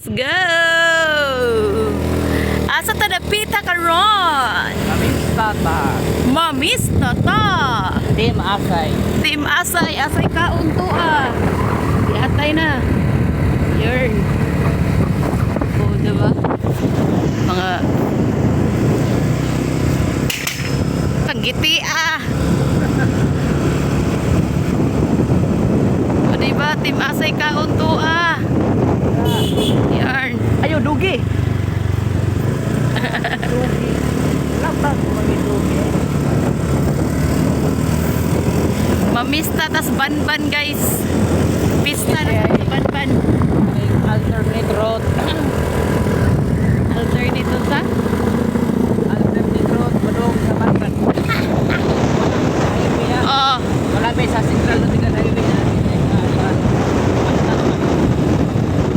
Let's go! Asa ta dapita karon? Mamista ta. Mamista ta. Team Asay. Team Asay, Asay kaon to ah. Iatay na. Yun. Oh, diba? Mga tanggiti ah. O diba? Team Asay kaon to ah. Yarn. Ayo dugi. Dugi. Lapas mga dugi. Mamista tas banban guys. Pista na tas banban. Alternate road. Alternate to sa? Alternate road padung sa Banban. Highway ya. Oo. Wala may sa Central Lutigan Highway na.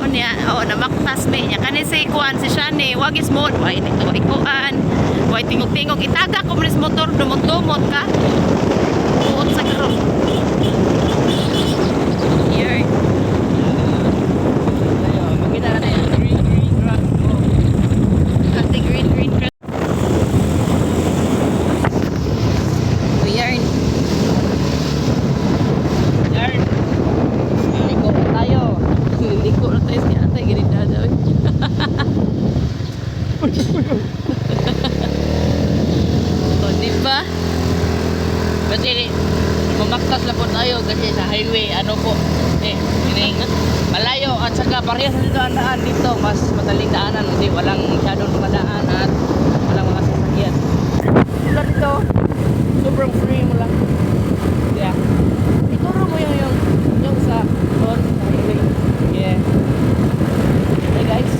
Unya, oo, namaktas may niya. Kani si Kuan, si Shani, wag is mo, wag kuan, wag tingog-tingog. Itaga ko mo motor, dumot-dumot ka. Uot sa karo. Here. Ayo, makita na tayo. Green truck. Ate green truck. Yarn. Yarn. Liko tayo. Liko na tayo si ate, ganit na daw. O, diba? Kasi mamaktas lang po tayo kasi sa highway ano po ining malayo at saka parehas na daan dito mas madaling daanan hindi walang masyadong dumadaan at walang mga sasakyan sila dito sobrang free mo lang yeah ituro mo yung sa doon sa highway yeah hey guys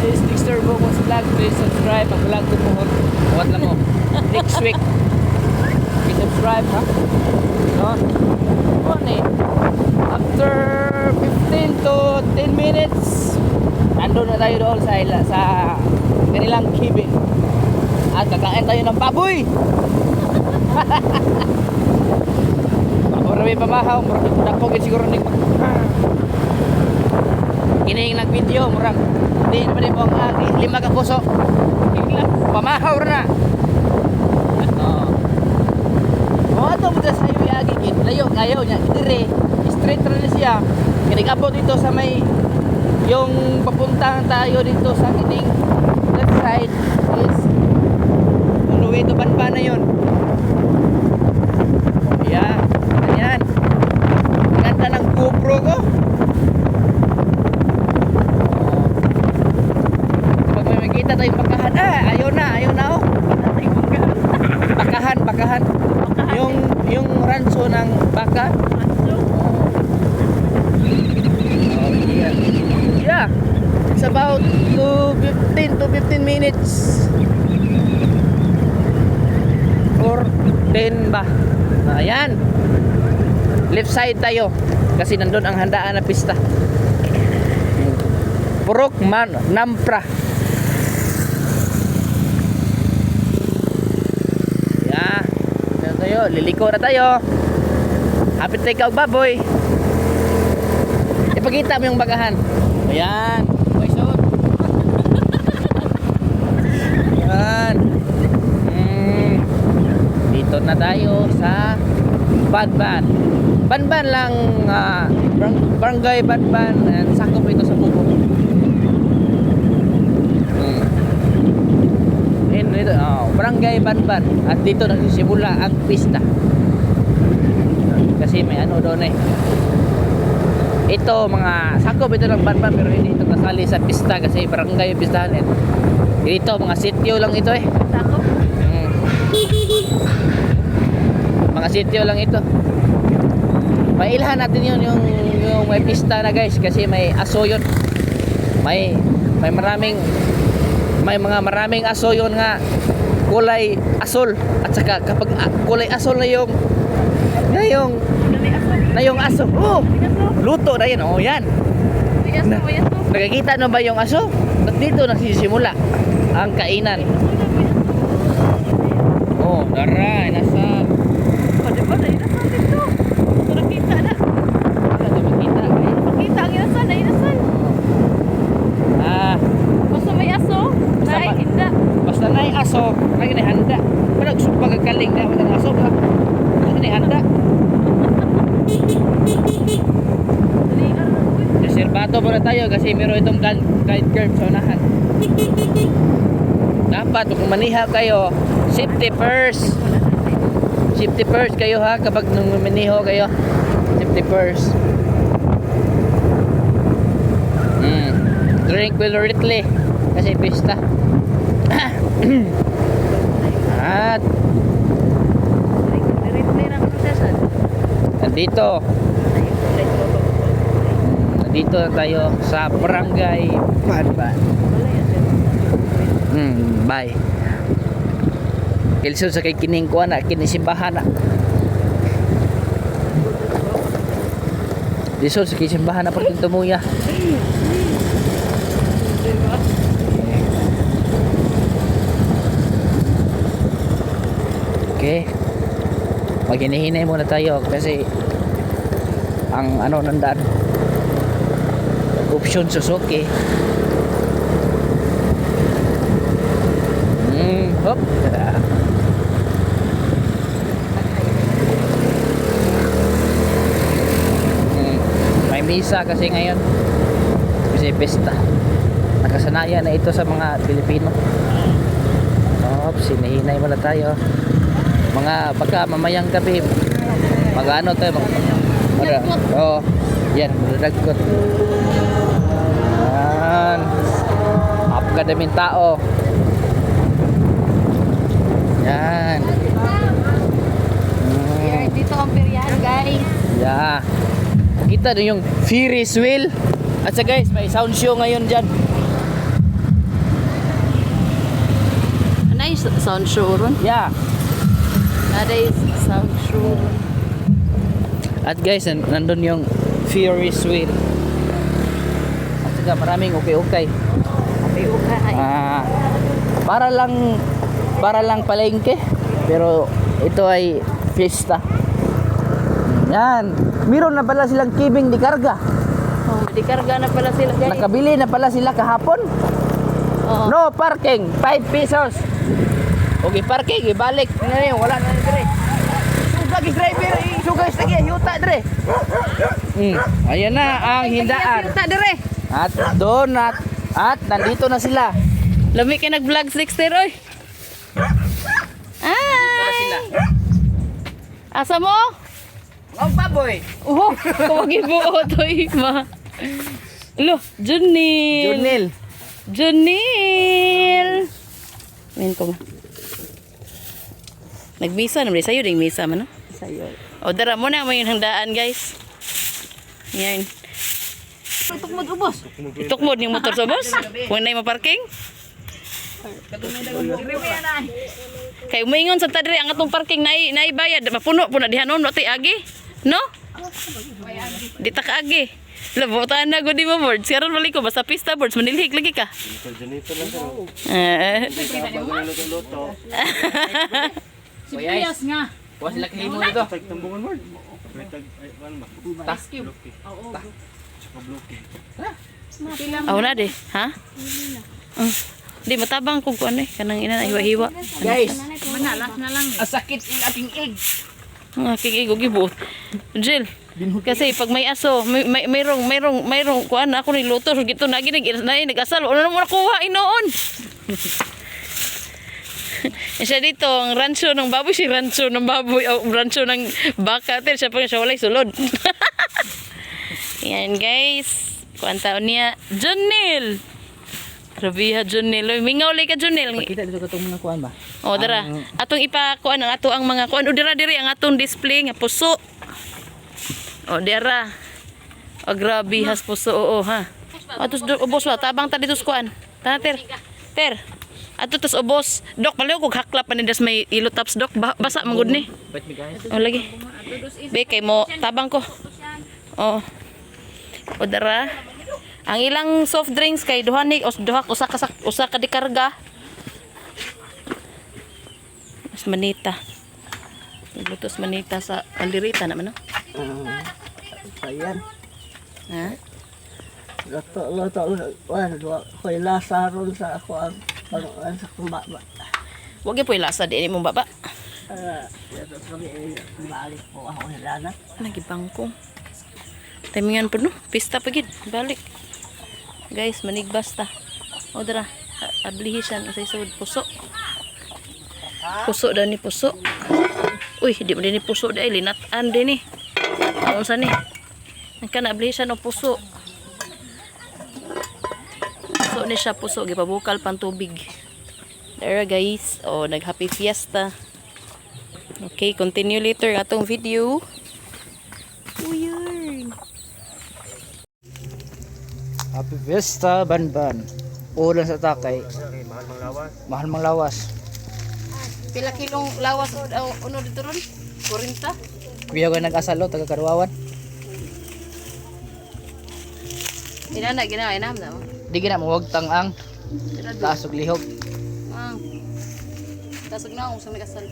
this is Dexter Bocos vlog please subscribe ang vlog ko po huwag lang mo next week subscribe ha no okay after 15 to 10 minutes nandun na tayo doon sa kanilang cabin at kakain tayo ng baboy marami pamahaw dakpogin siguro ning kiniing nag-video murang hindi naman mo ang 5 ka puso pamahaw na ato mo sa highway agi layo kayo nya dire straight ra na siya kinigabot dito sa may yung papuntahan tayo dito sa kining left side is on the way to Banban na yun ayan ayan ganda ng GoPro ko pag may makita tayong bakahan ayaw na oh bakahan yung rancho ng baka. Yeah. It's about 15 minutes. Or 10 ba. Ayan. Left side tayo kasi nandun ang handaan na pista. Purok Nampra. Liliko na tayo hapit tayo ka baboy ipakita mo yung bagahan ayan ayan dito na tayo sa Banban lang barangay Banban and sakop ito sa Bubo dito, barangay Banban at dito nagsisimula ang pista kasi may ano doon ito mga sakop ito ng Banban pero hindi ito kasali sa pista kasi barangay yung pistahan dito mga sityo lang ito Sakop. mga sityo lang ito mailhan natin yun yung may pista na guys kasi may aso yun may maraming aso yun nga kulay asol at saka kapag kulay asol na yung aso luto na yun yan nakikita na ba yung aso at dito nagsisimula ang kainan daray nasa diba na inasan dito nakita na. Wala na makita. Makita ang inasan na inasan. aso. Lagi ni handa. Pero gusto pagkakaling na ang aso ba? Lagi ni handa. Reservado muna tayo kasi meron itong guide curve sa unahan. Dapat kung maniha kayo, safety first. Safety first kayo ha kapag nung maniho kayo. Safety first. Drink moderately kasi pista. At nandito na tayo sa barangay Madban. Bye. Kilson sa kay kining ko na kinisimbahan na. Lisod sa kisimbahan na pagking tumuya. Okay. Maghinahinay muna tayo kasi ang ano nandaan option Suzuki. Hop. May misa kasi ngayon kasi pesta. Nakasanayan na ito sa mga Pilipino. Hop, sinihinay muna tayo. Mga baka mamayang gabi mag-ano tayo oh yan magdagkot yan apakadaming tao yan Dito ang peryan, guys. yeah kita din yung Ferris wheel at sa guys may sound show ngayon dyan. Nice sound show ron. Yeah. Ada sound show. At guys, nandun yung Ferris wheel. At saka maraming okay. Para lang palengke, pero ito ay fiesta. Yan. Meron na pala silang kibing di karga. Oh, di karga na pala sila, guys. Nakabili na pala sila kahapon. Oh. No parking, 5 pesos. Okay, parking, ibalik. Wala na dire. Sugag driver, sugag lagi yuta dire. Ayan na ang hindaan. Yuta dire. At doon at nandito na sila. Lami kay nag-vlog 60 oy. Sila. Asa mo? Oh, baboy. Oh, kawagi buo to ima. Lo, Junil. Junil. Main ko. Nagmisa naman sayo ding misa man no? Sayo. O dara mo na mo yung handaan, guys. Yan. Itukmod ubos. Itukmod yung motor sa ubos. Kung na yung parking. Kay umingon sa tadre ang atong parking naibayad. Mapuno po na dihanon no ti agi. No? Di ta kaagi. Labotan na gudi mo boards. Karon balik ko basta pista boards manilhig lagi ka. Sibuyas nga. Kuha sila kahimo dito. Tambungan mo. Rescue. Aw na de, ha? Di matabang kung ano eh kanang ina hiwa-hiwa. Guys, Manalas na lang. asakit ang aking egg. Ang aking igog-ibot. Jill, kasi pag may aso, mayroong kuan ako niluto so gito na nag-asal. Ano na mo nakuha inoon? Siya dito, ang rancho ng baboy, si rancho ng baboy, o rancho ng baka, siya pa siya walay sulod. Yan guys, kuan taon niya, Junil. Grabe ha, Junil. Mingaw lay ka, Junil. Kita dito katong mga kuan ba? O, dara. Atong ipakuan ang ato ang mga kuan. O, dira diri ang atong display nga puso. O, dira. O, grabe has puso. Oo, ha. Atos ubos ba? Tabang ta dito sa kuan. Tana, Ter. Ato tos ubos. Dok, palayo kog haklap pa nidas may ilo taps, Dok. Basa, manggod ni. Wait me guys. O, lagi. Be, kay mo, tabang ko. O. O, dara. Ang ilang soft drinks kay duha ni usa ka di karga. Mas manita. Lutos manita sa alirita naman no. Ayan. Ha? Loto. Ko'y lasaron sa ako ang sa kumbaba. Wag po ilasa din mo baba. Ito kami balik po ako na lana. Nagibangko. Timingan po no. Pista pa gid. Balik. Guys, manigbas ta. O dara. Ablihisan sa isod puso. Puso daw ni puso. Uy, di mo din ni puso dahil linatan din ni. Ano sa ni? Nagkanablihisan o puso. Puso ni siya puso. Gipabukal pang tubig. There guys. O, nag-happy fiesta. Okay, continue later atong video. Weird. Happy Fiesta, Banban. Ulan sa takay. Mahal mang lawas. Pila kilong lawas o uno dito ron? 40? Kuya ko nag-asalo, taga Karuawan. Ina na ginawa ina na. Di gina mo wag tang-ang. Taas og lihok. Ah. Tasog na ako sa may kasal.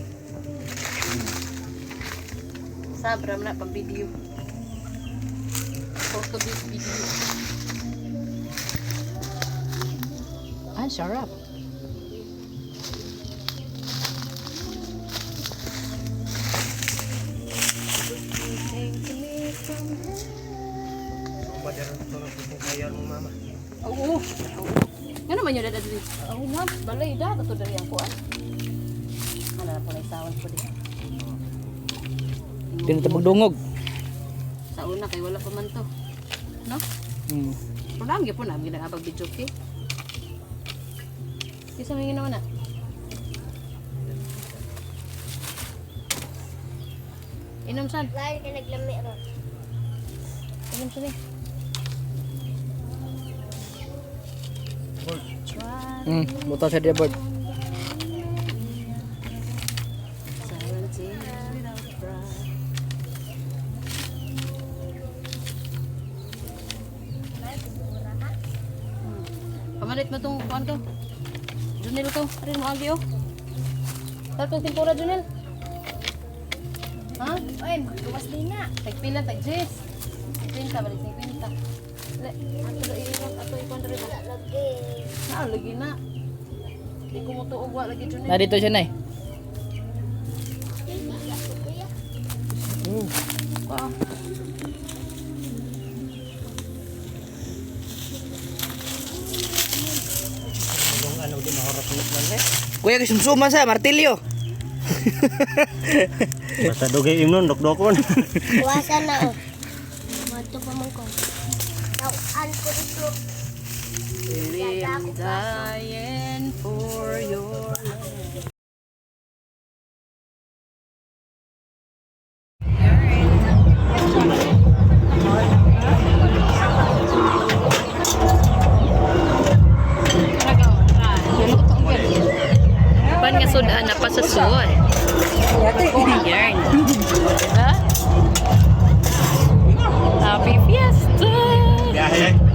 Sabra na pang video. Photo this video. Ang sarap. Oo. Ano man yun dada dito? Oo nga, balay da to dari ang kuan. Ano na po na isawan ko di. Tinutabog dungog. Sa una kay wala pa man to. No? Hmm. Program gyud na ginagabag video okay. Kisa may ginawa na. Inom sad. Lain ka naglami ron. Inom sad. Buta sa debord. Pamalit mo tong kuan to. Junel to, rin mo agi oh. Tatong tempura Junel. Ha? Oy, luwas din na. Tagpila tag jis. 50 balik 50. Le, ato ikon diri ba? Lagi. Na lagi na. Di ko mo tuog wa lagi Junel. Na dito siya nay. Ah. Kuya kisumsuman sa martilyo. Basta dugay imnon dok-dokon. Kuwasan na oh. Mato pa man ko. Tawan ko dito. I'm dying for your love. Ban nga sudan na pa sa suod. Yarn. Diba? Happy Fiesta!